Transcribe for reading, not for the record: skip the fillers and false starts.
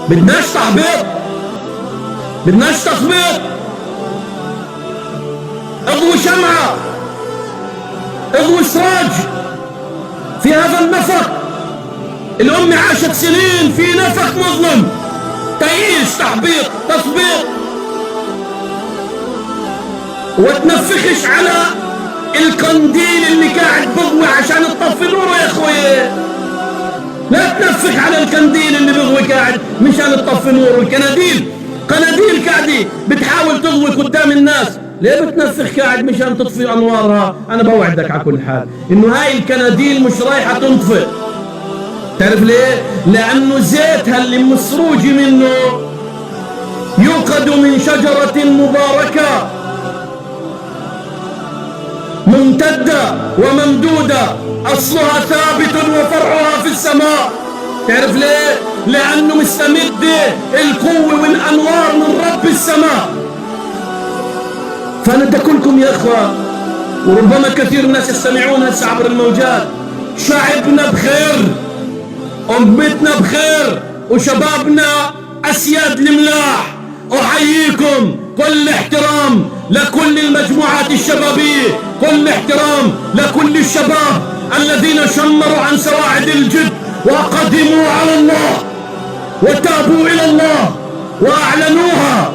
بدناش تحبيط، بدناش تخبيط. اضوي شمعة، اضوي سراج في هذا النفق. الأمة عاشت سنين في نفق مظلم، تعيش تحبيط تثبيط، وتنفخش على القنديل اللي قاعد بضوي عشان تطفي نوره يا اخوي. لا تنفخ على القنديل اللي بضوي قاعد مشان تطفي نوره. القناديل قناديل قاعدة بتحاول تضوي قدام الناس، ليه بتنفخ قاعد مشان تطفي انوارها؟ انا بوعدك على كل حال انه هاي القناديل مش رايحة تنطفئ. تعرف ليه؟ لانه زيتها اللي مسروج منه يوقد من شجرة مباركة ممتدة وممدودة، أصلها ثابت وفرعها في السماء. تعرف ليه؟ لأنه مستمد القوة والأنوار من رب السماء. فندكلكم يا أخوة، وربما كثير من الناس يستمعون هسه عبر الموجات، شعبنا بخير، أمتنا بخير، وشبابنا أسياد الملاح. أحييكم كل احترام لكل المجموعات الشبابية، كل احترام لكل الشباب الذين شمروا عن سواعد الجد وقدموا على الله وتابوا إلى الله وأعلنوها